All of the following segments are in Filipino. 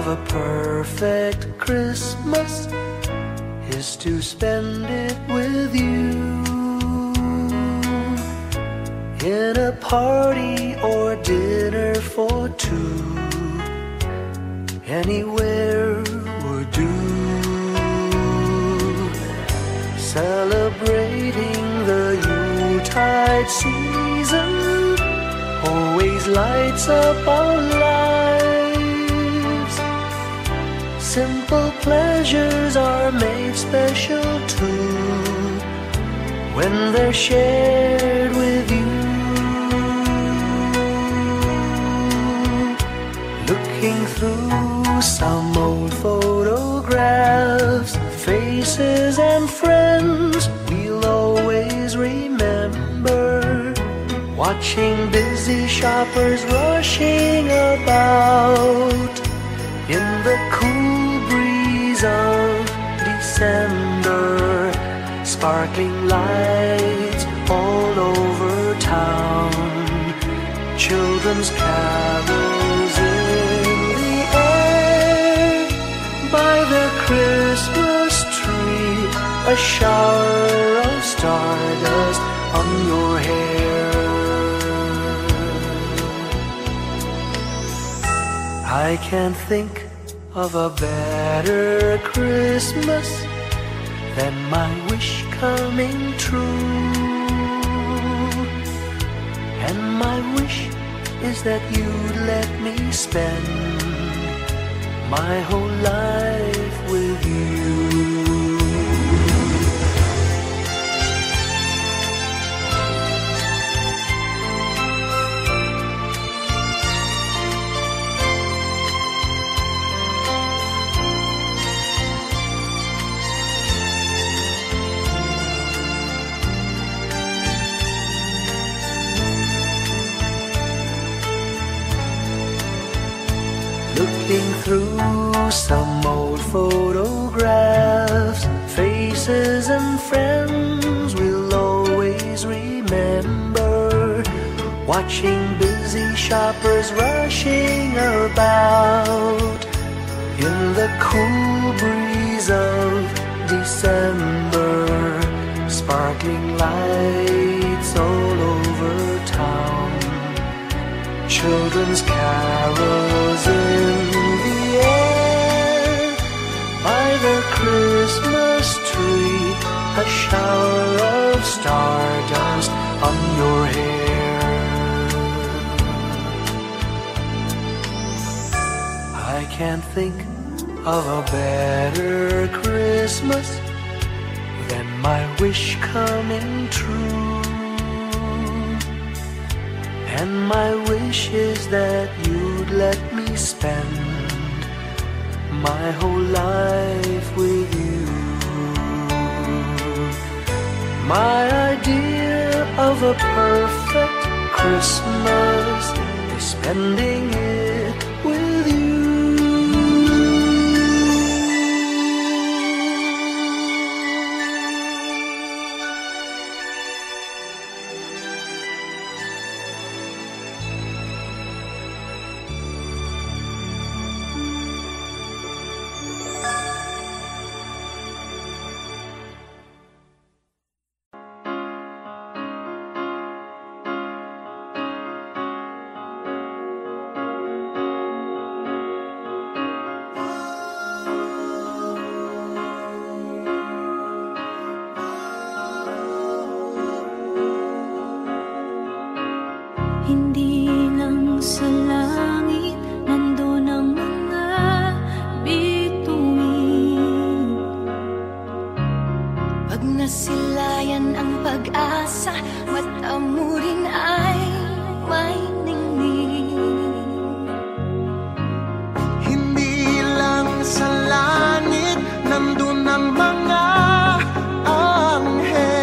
of a perfect Christmas is to spend it with you, in a party or dinner for two. Anywhere would do. Celebrating the Yuletide season always lights up our lives. Simple pleasures are made special too when they're shared with you. Looking through some old photographs, faces and friends we'll always remember. Watching busy shoppers rushing about in the cool breeze of December. Sparkling lights all over town, children's carols in the air. By the Christmas tree, a shower of stardust on your hair. I can't think of a better Christmas than my wish coming true. And my wish is that you'd let me spend my whole life with you. Looking through some old photographs, faces and friends we'll always remember. Watching busy shoppers rushing about in the cool breeze of December. Sparkling lights all over town, children's carols in the air. By the Christmas tree, a shower of stardust on your hair. I can't think of a better Christmas than my wish coming true. And my wish is that you'd let me spend my whole life with you. My idea of a perfect Christmas is spending it with you. Hindi lang sa langit nandun ang mga bituin. Pag nasilayan ang pag-asa, mata mo rin ay may ningning. Hindi lang sa langit nandun ang mga anghel.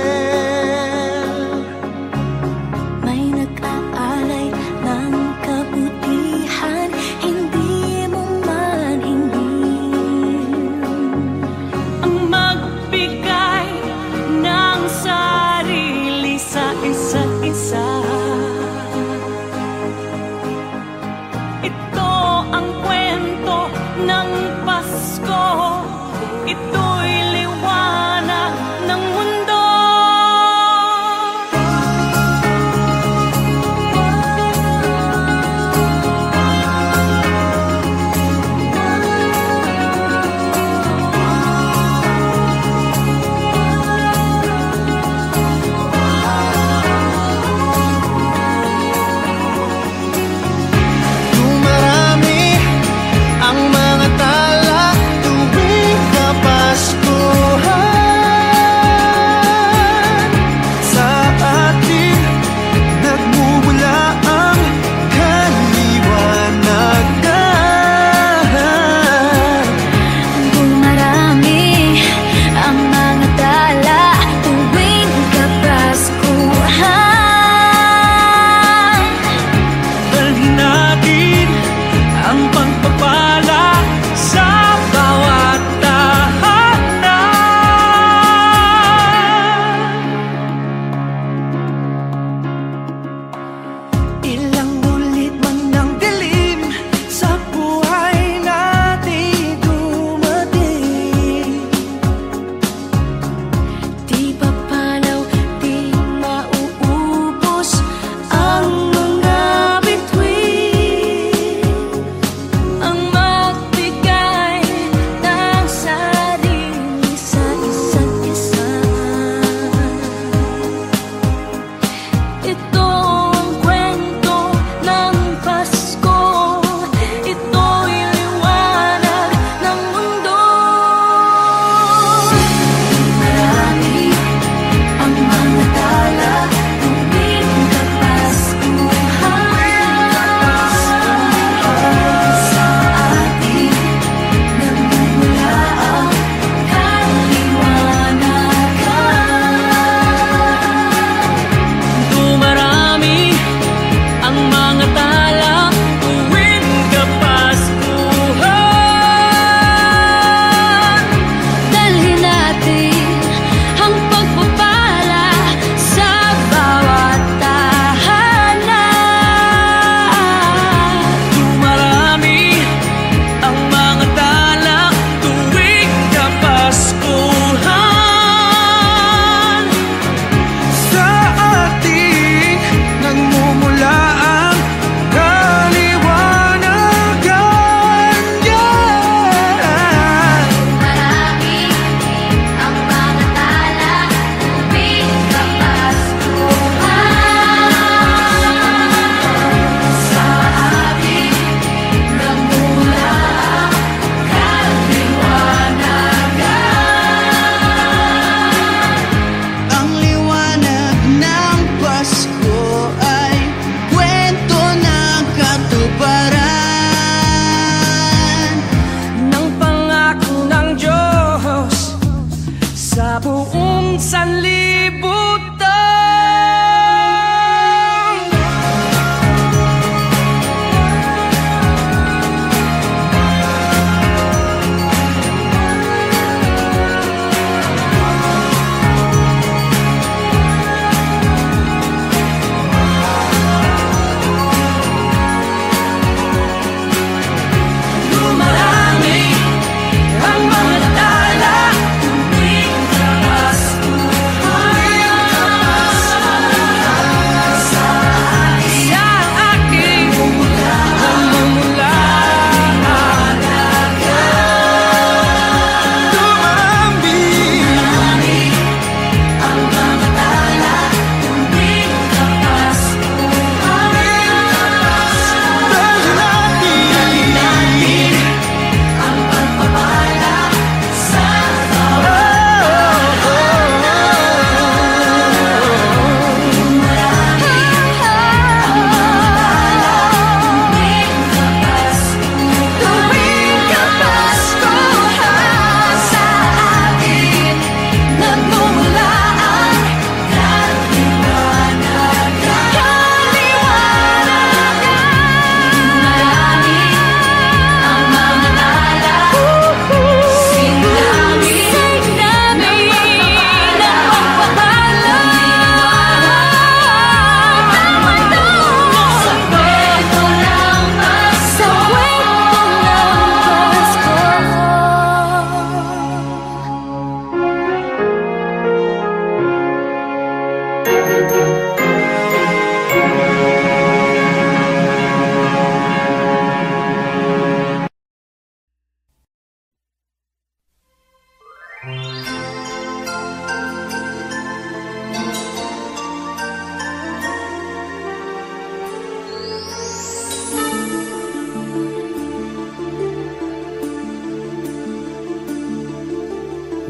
May nag-aalay ng kabutihan, hindi mo man hingin. Ang magbigay ng sarili sa isa't isa.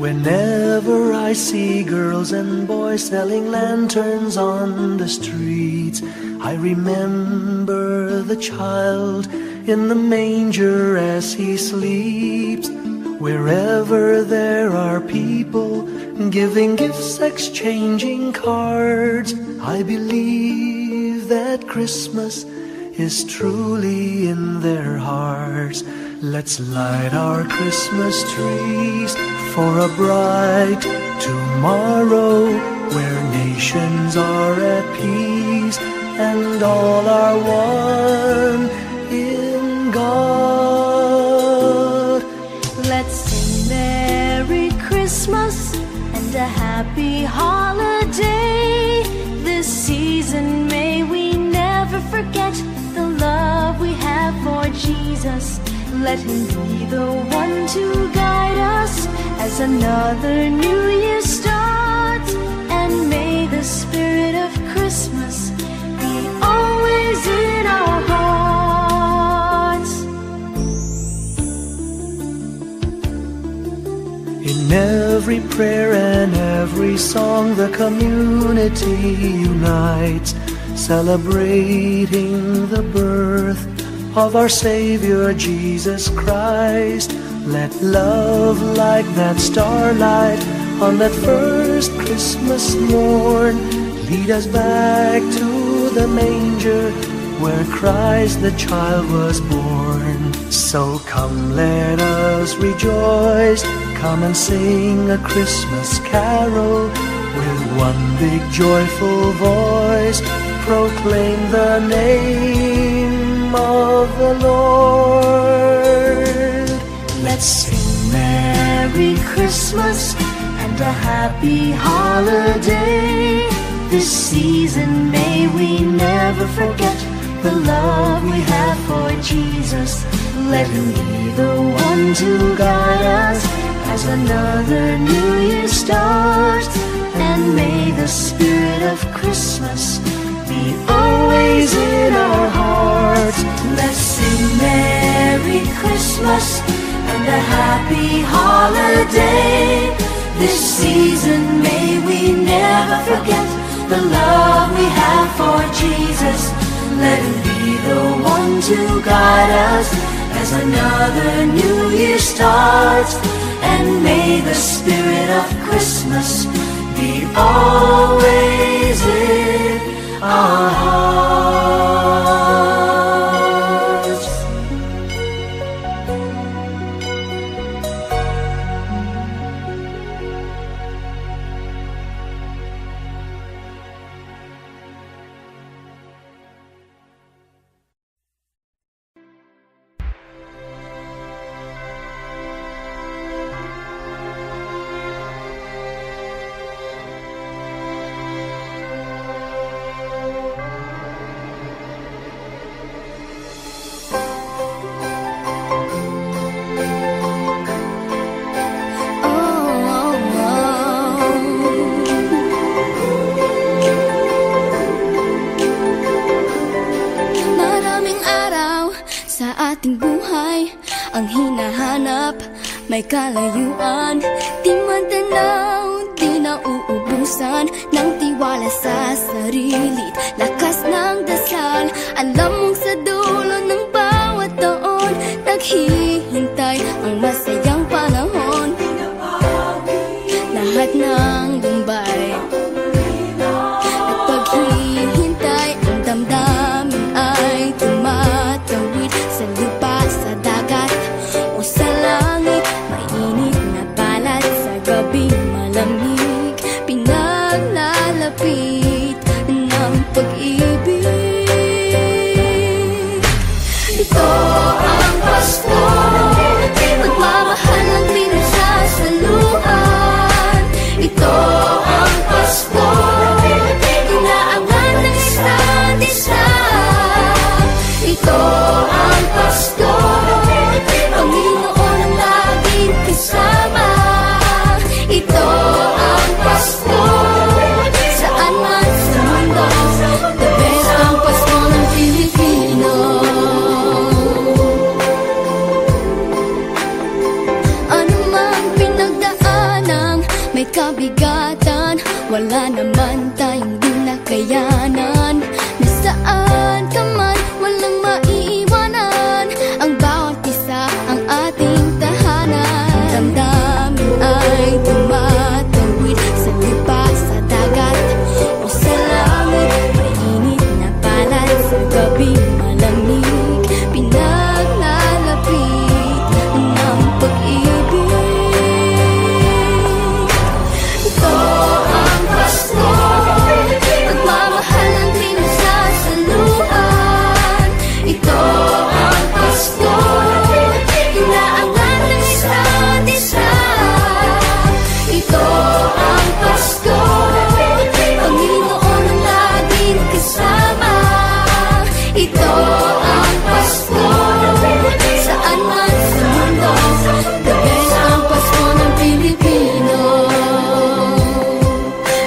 Whenever I see girls and boys selling lanterns on the streets, I remember the child in the manger as he sleeps. Wherever there are people giving gifts, exchanging cards, I believe that Christmas is truly in their hearts. Let's light our Christmas trees for a bright tomorrow, where nations are at peace and all are one in God. Let's sing Merry Christmas and a happy holiday. This season may we never forget the love we have for Jesus. Let Him be the one to guide us as another new year starts. And may the spirit of Christmas be always in our hearts. In every prayer and every song, the community unites, celebrating the birth of our Savior Jesus Christ. Let love like that starlight on that first Christmas morn lead us back to the manger where Christ the child was born. So come, let us rejoice, come and sing a Christmas carol with one big joyful voice, proclaim the name of the Lord. Let's sing Merry Christmas and a happy holiday. This season may we never forget the love we have for Jesus. Let Him be the one to guide us as another new year starts. And may the spirit of Christmas be always in our hearts. Let's sing Merry Christmas and a happy holiday. This season may we never forget the love we have for Jesus. Let Him be the one to guide us as another new year starts. And may the spirit of Christmas be always in our hearts. Ang hinahanap, may kalayuan, di matanaw, di nauubusan ng tiwala sa sarili't lakas ng dasal. Alam mong sa dulo ng bawat taon, naghihintay ang masayang panahon. Lahat ng lumbay at paghihintay, ang damdamin ay tumatawid sa lupa, sa dagat o sa langit. Mainit na balat sa gabing malamig, pinaglalapit ng pag-ibig. kailanman, nasaan ka man, walang maiiwanan. Ang bawat isa ang ating tahanan. Damdamin ay tumatawid sa lupa, sa dagat o sa langit. Mainit na balat sa gabi malamig, pinaglalapit ng pag-ibig. Ito ang Pasko, pagmamahal ang pinagsasaluhan. Ito ang Pasko, inaangan ng isa't isa. Ito ang Pasko, Panginoon ang laging kasama. Ito ang Pasko, saan man sa mundo, the best ang Pasko ng Pilipino.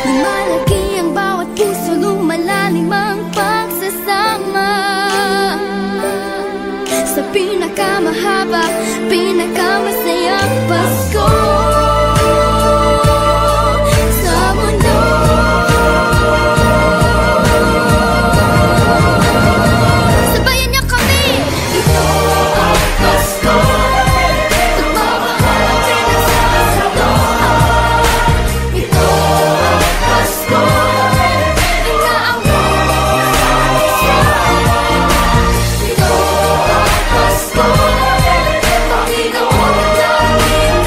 Lumalaki ang bawat puso, lumalalim ang pagsasama. Sa pinakamahaba, pinakamasayang Pasko sa mundo. Sabayan niyo kami! Ito ang Pasko, pagmamahal ang pinagsasaluhan. Ito ang Pasko, inaangat ng isa't isa. Ito ang Pasko, Panginoon ang laging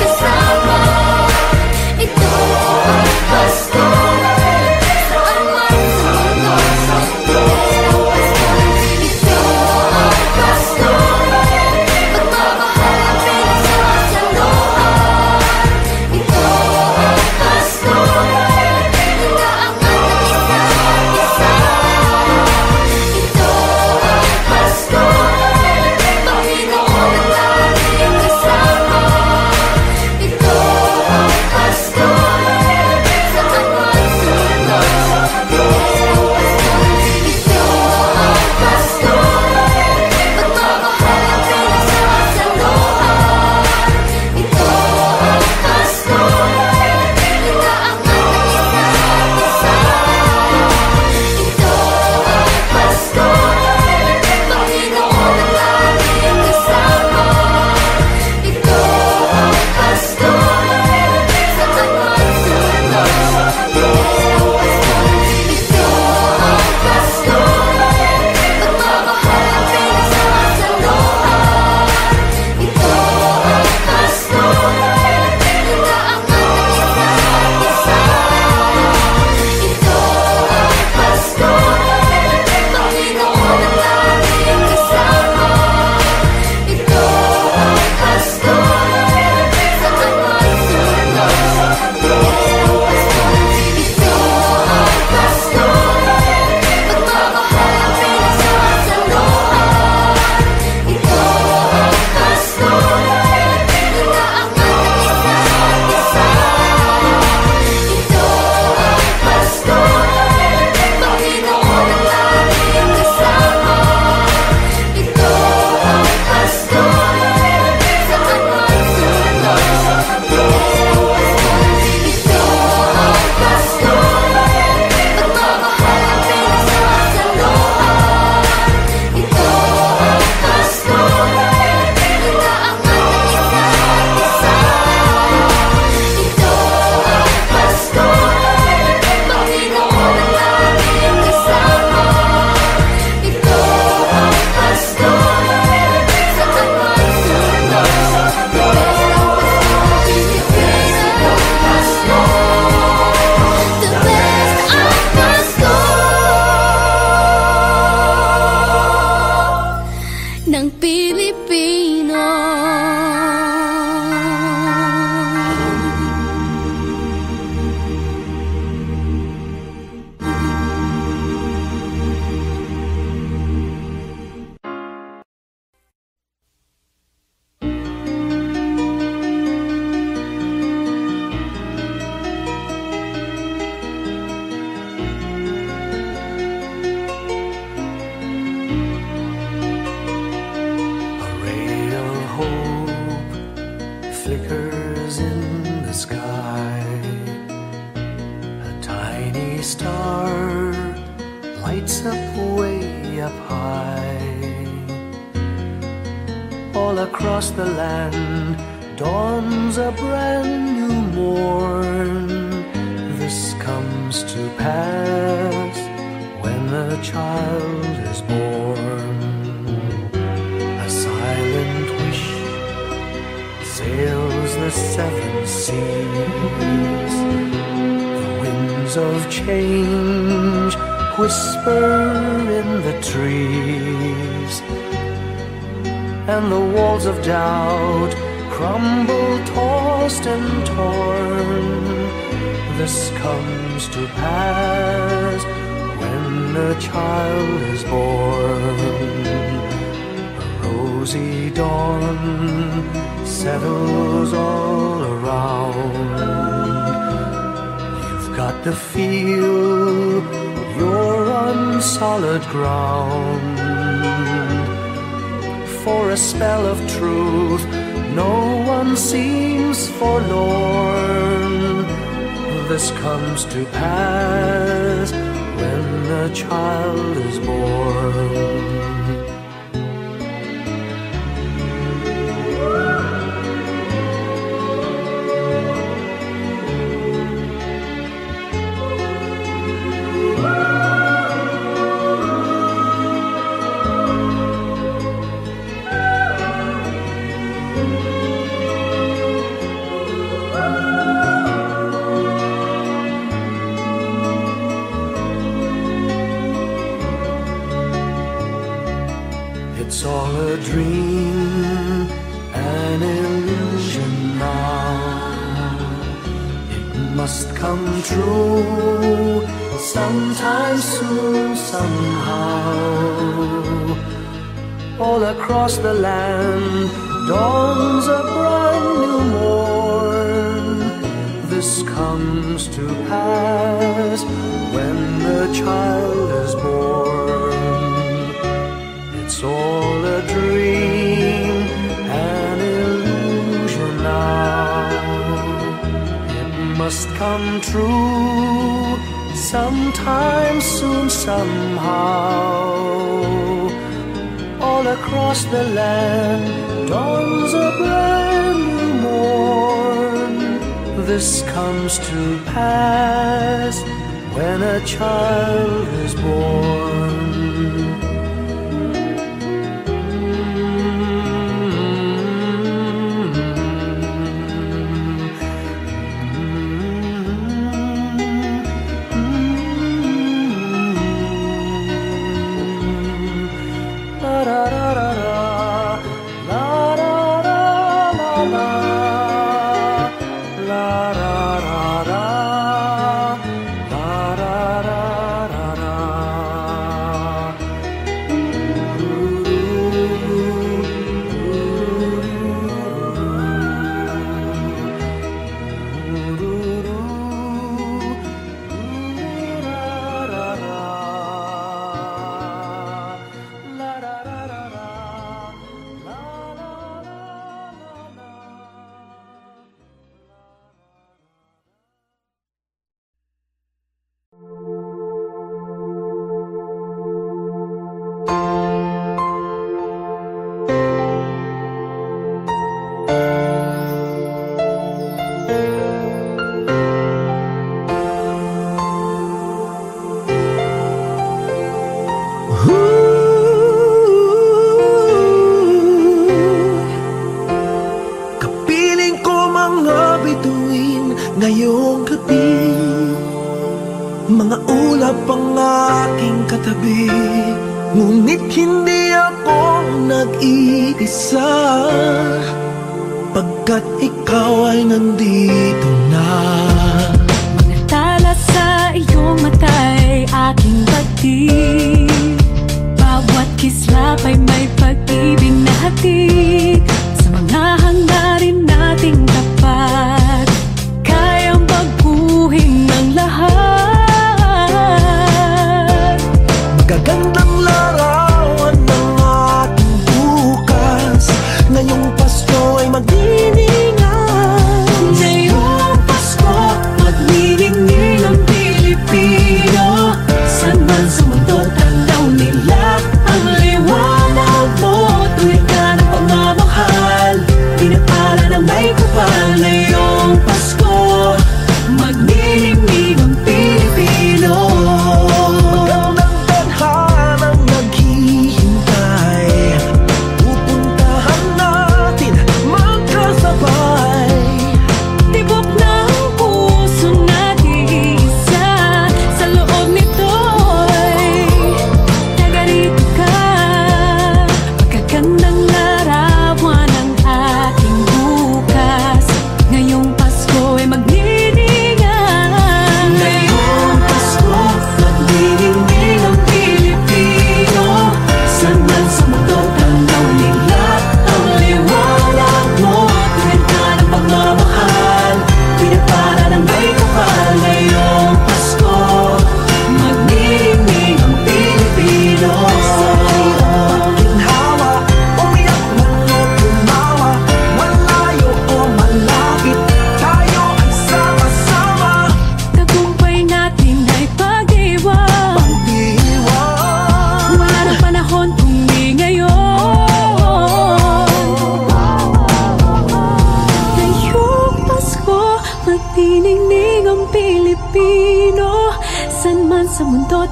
up way up high. All across the land dawns a brand new morn. This comes to pass when a child is born. A silent wish sails the seven seas. The winds of change whisper in the trees, and the walls of doubt crumble, tossed and torn. This comes to pass when a child is born. A rosy dawn settles all around. You've got to feel you're on solid ground. For a spell of truth, no one seems forlorn. This comes to pass when a child is born. It's all a dream, an illusion now. It must come true sometime soon, somehow. All across the land dawns a brand new morn. This comes to pass when the child is born. It's all a dream, an illusion now. It must come true sometime soon, somehow. All across the land dawns a brand new morn. This comes to pass when a child is born. Ngayong gabi, mga ulap ang aking katabi, ngunit hindi ako nag-iisa, pagkat ikaw ay nandito na. Mga tala sa iyong mata'y aking pagtig, bawat kislap ay may pag-ibig na hatid. Sa mga hangarin nating tapat, kayang baguhin ng lahat. Magagandang larawan ng ating bukas, ngayong Pasko ay magdiningan. Ngayong Pasko, magniningning ang Pilipino, saan man sa mundo tayo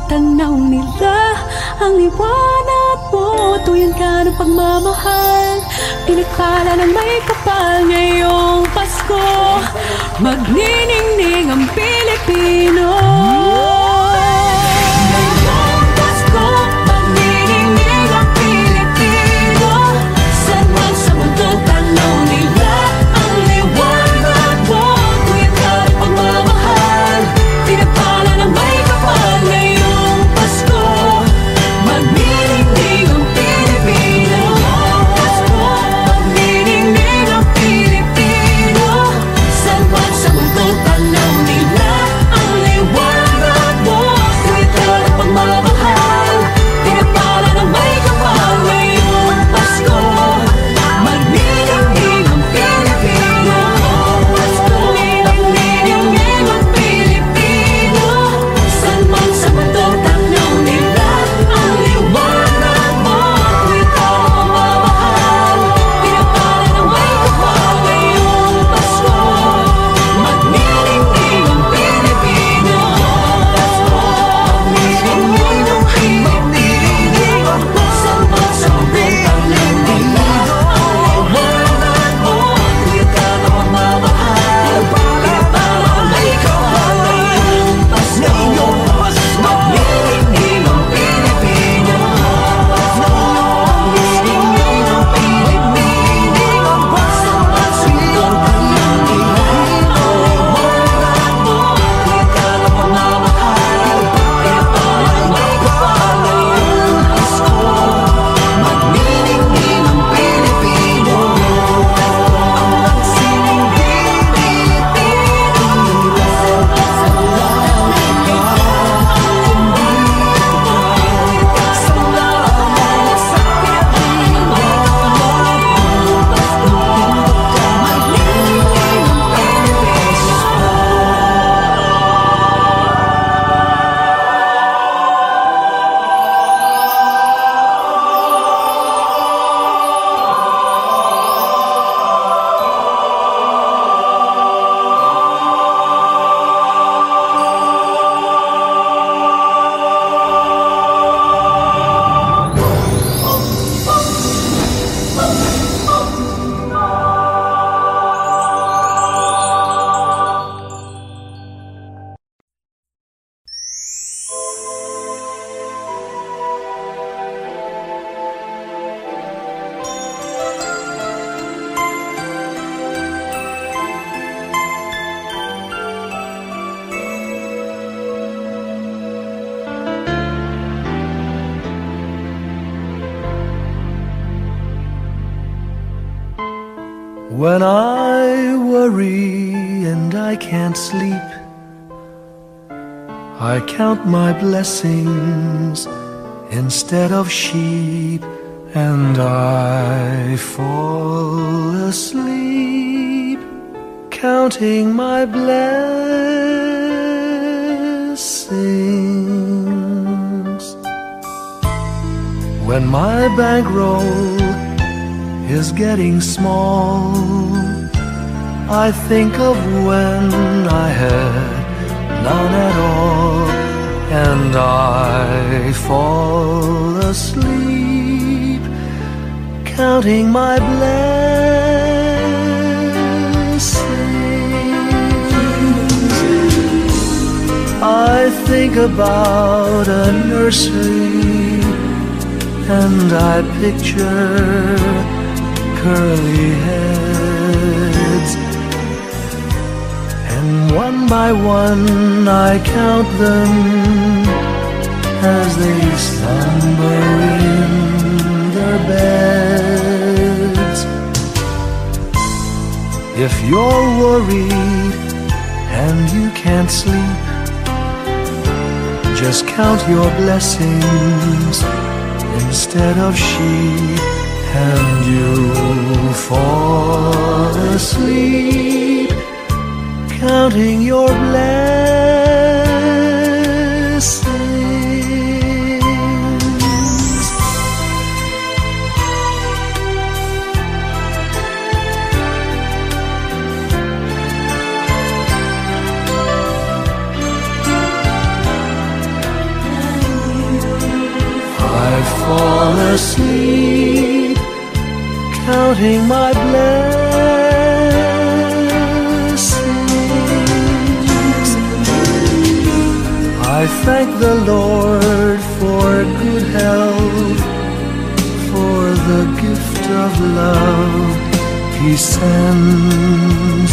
tanaw nila ang liwanag mo. Tuyan ka ng pagmamahal, pinagpala ng may kapal. Ngayong Pasko, magniningning ang Pilipino. Ngayong Pasko, magniningning ang Pilipino. Saan man sa mundo tanaw nila ang liwanag mo. Tuyan ka ng pagmamahal, pinagpala ng may kapal. Ngayong Pasko, magniningning ang Pilipino. Pasko, magniningning ang Pilipino. Saan man sa mundo tanaw nila ang liwanag mo. Tuwid ka ng pagmamahal, pinagpala ng may kapal. Ngayong Pasko, magniningning ang Pilipino. Pasko, magniningning ang Pilipino. Saan man sa mundo tanaw nila ang liwanag mo. Tuwid ka ng pagmamahal, pinagpala ng may kapal. Ngayong Pasko, magniningning ang Pilipino. Pasko, magniningning ang Pilipino. Saan man sa mundo tanaw nila ang liwanag mo. Tuwid ka ng pagmamahal, pinagpala ng may kapal. Ngayong Pasko, magniningning ang Pilipino. Magniningning ang Pilipino. Saan man sa mundo tanaw nila ang liwanag mo. Tuwid ka ng pagmamahal, pinagpala ng may kapal. Ngayong Pasko, magniningning ang Pilipino. Ang magsining Pilipino. Sa lahat ng sa lahat sa When I worry and I can't sleep, I count my blessings instead of sheep, and I fall asleep counting my blessings. When my bankroll is getting small, I think of when I had none at all, and I fall asleep counting my blessings. I think about a nursery, and I picture curly heads, and one by one I count them as they slumber in their beds. If you're worried and you can't sleep, just count your blessings instead of sheep, and you'll fall asleep counting your blessings. I fall asleep, counting my blessings. I thank the Lord for good health, for the gift of love He sends.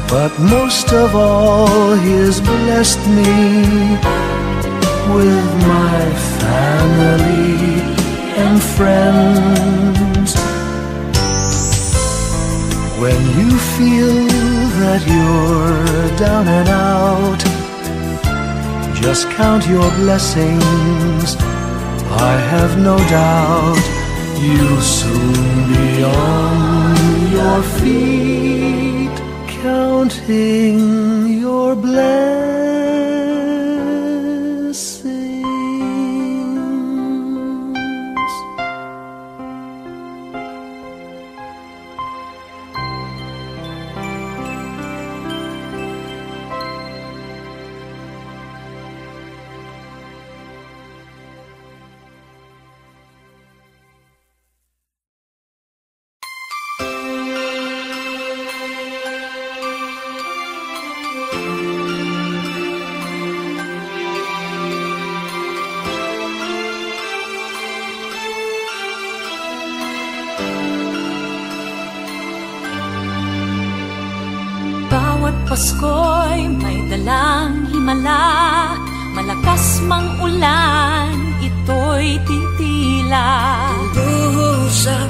But most of all, He has blessed me with my family and friends. When you feel that you're down and out, just count your blessings. I have no doubt you'll soon be on your feet, counting your blessings. Pasko'y may dalang himala, malakas mang ulan, ito'y titila. Duhusap,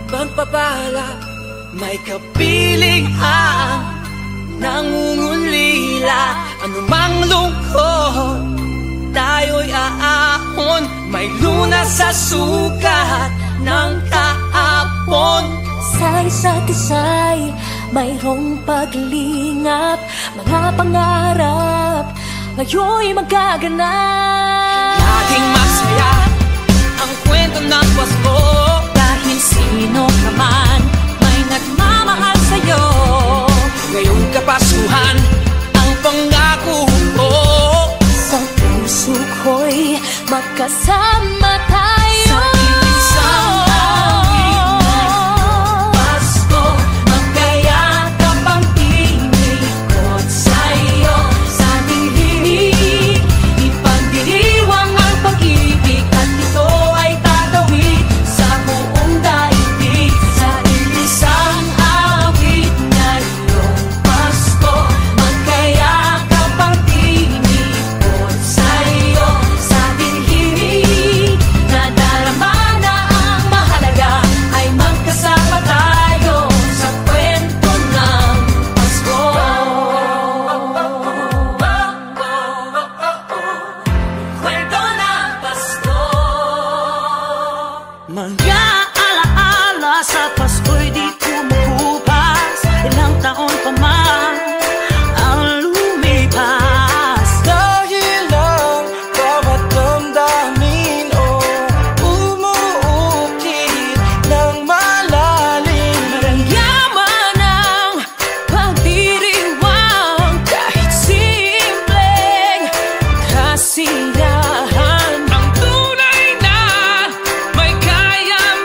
pagpapala, may kapiling ang nangungulila. Anumang lungkot, tayo'y aahon, may lunas sa sukat ng kahapon. Sa isa't isa'y mayroong paglingap, mga pangarap ngayon'y magaganap. Laging masaya ang kwento ng Pasko, Dahil sino ka man may nagmamahal sa'yo. ngayong Kapaskuhan ang pangako ko. Sa puso ko'y magkasama tayo. Sa isang awit na Pasko, magkayakap ang tinikot sa'yo. Sa ating himig, ipagdiriwang ang pag-ibig, at ito ay tatawid sa buong daigdig. Sa isang awit ngayong Pasko, magkayakap ang tinikot sa'yo. Sa ating himig, nadarama na ang mahalaga, ay magkasama tayo sa kwento ng Pasko. Kwento ng Pasko. Mga alaala sa Pasko'y di kumukupas, ilang taon pa man ang lumipas. Dahil ang bawat damdamin umuukit ng malalim. Yaman ang pagdiriwang, kahit simpleng kasiyahan. Ang tunay na may kayamanan,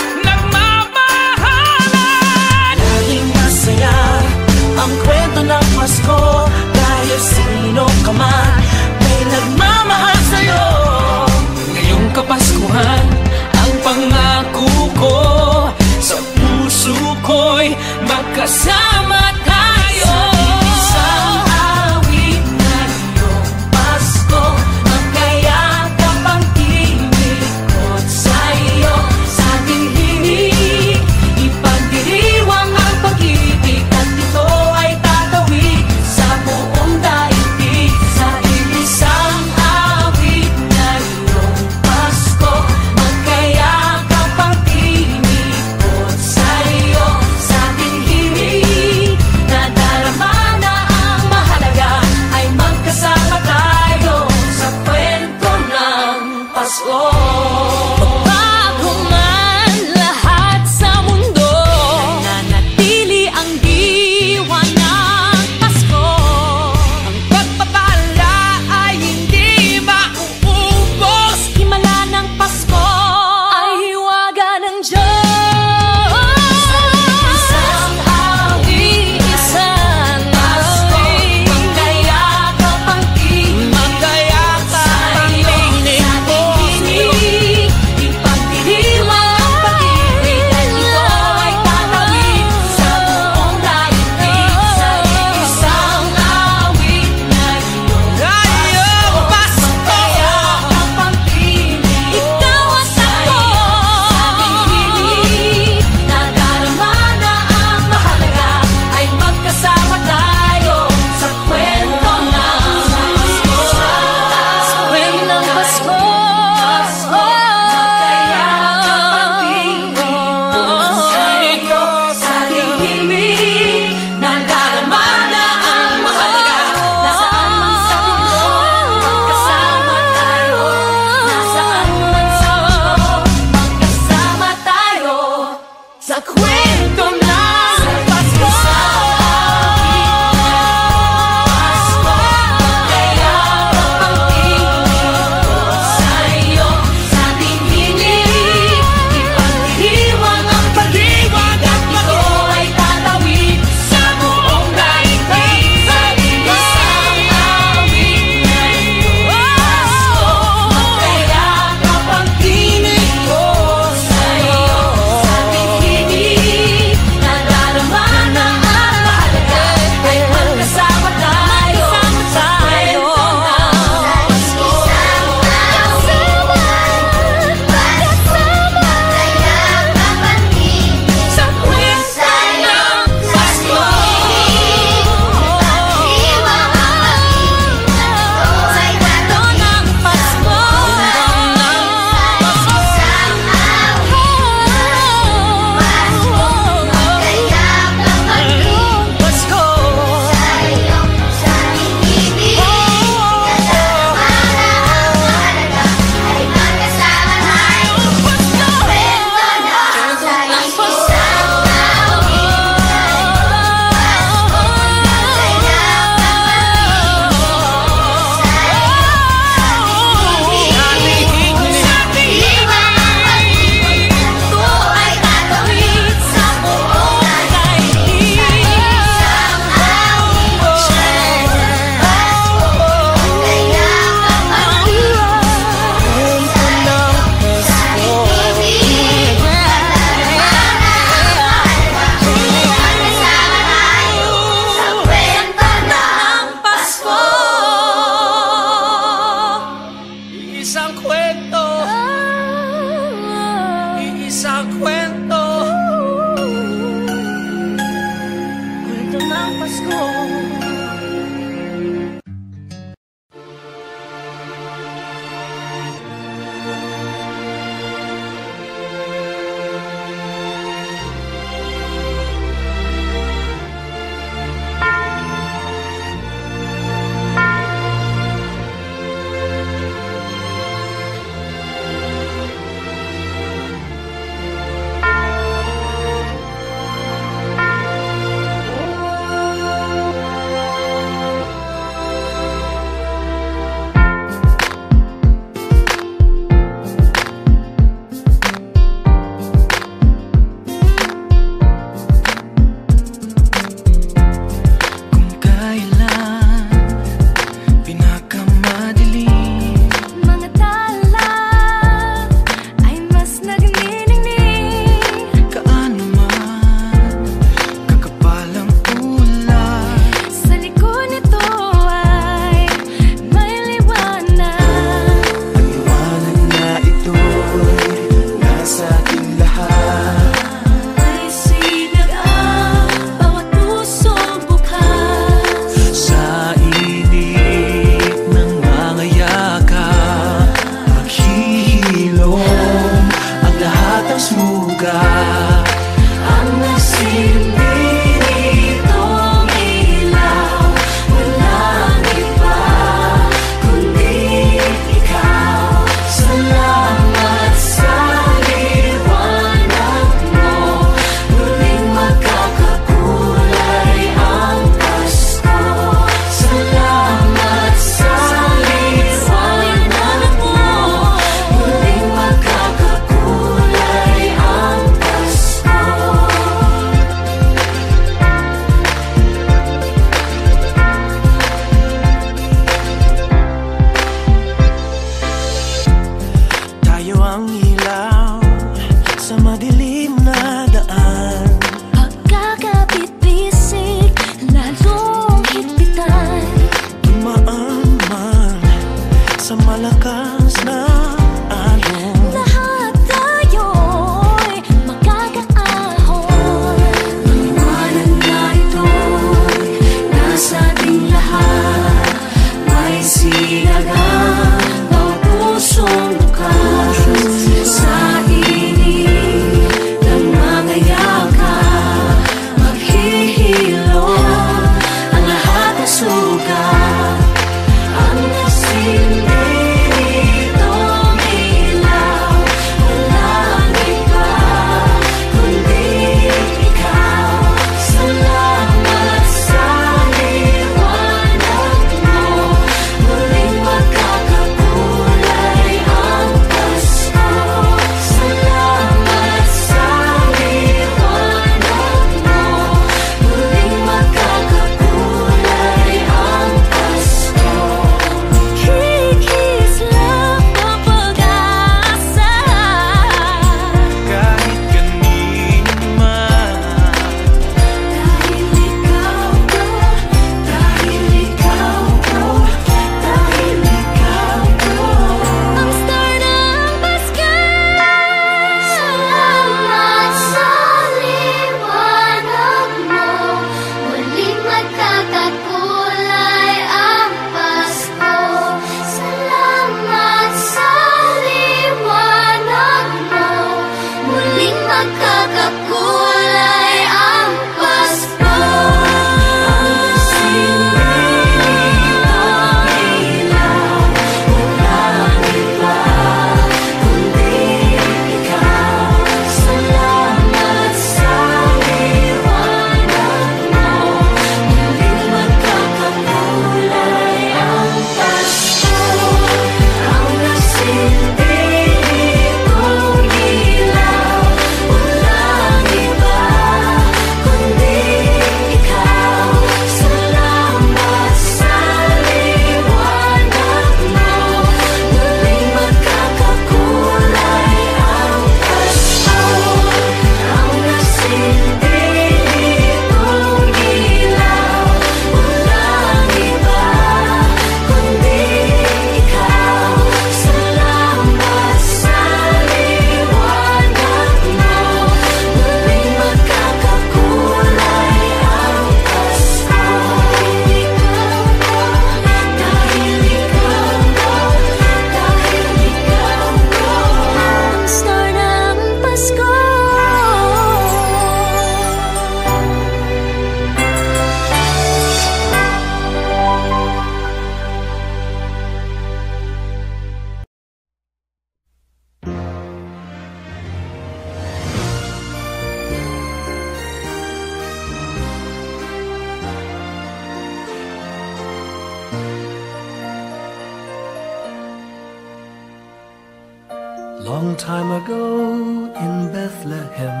Long time ago in Bethlehem,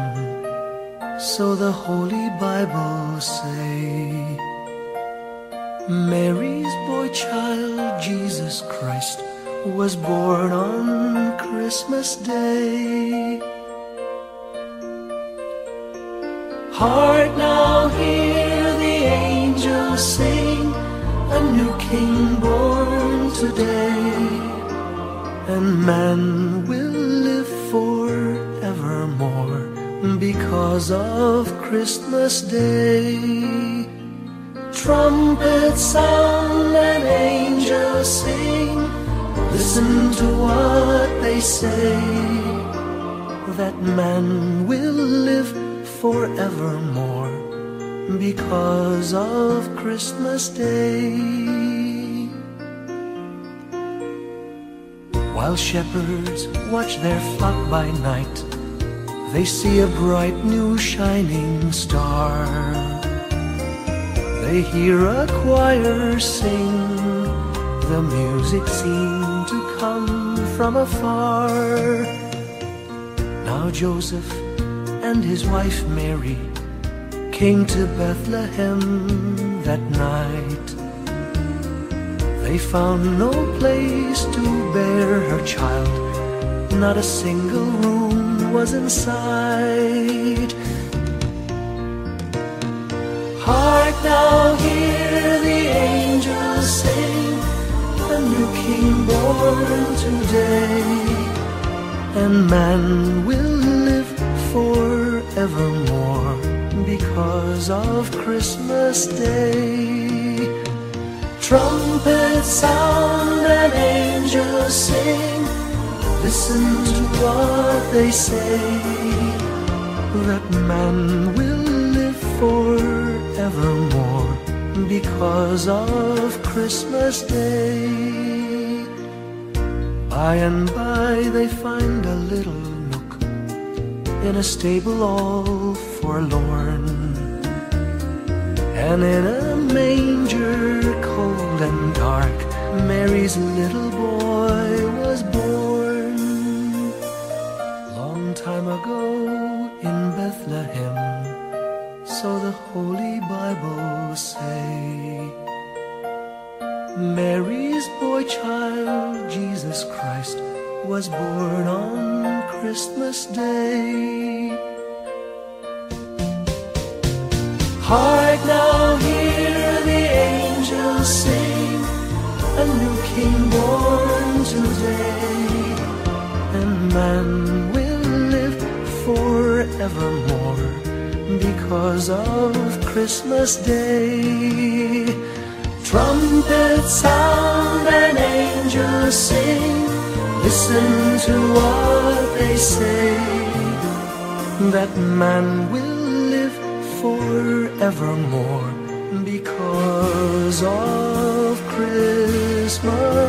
so the Holy Bible say, Mary's boy child, Jesus Christ, was born on Christmas Day. Hark now, hear the angels sing, a new King born today, and man will live forevermore because of Christmas Day. Trumpets sound and angels sing, listen to what they say, that man will live forevermore because of Christmas Day. While shepherds watch their flock by night, they see a bright new shining star. They hear a choir sing, the music seemed to come from afar. Now Joseph and his wife Mary came to Bethlehem that night. They found no place to bear her child, not a single room was in sight. Hark now, hear the angels sing, a new King born today, and man will live forevermore because of Christmas Day. Trumpets sound and angels sing, listen to what they say, that man will live forevermore because of Christmas Day. By and by they find a little nook in a stable all forlorn, and in a manger cold and dark, Mary's little boy was born. Long time ago in Bethlehem, so the Holy Bible say, Mary's boy child, Jesus Christ, was born on Christmas Day. Hark now, hear the angels sing, a new King born today, and man will live forevermore because of Christmas Day. Trumpets sound and angels sing, listen to what they say, that man will live forevermore because of Christmas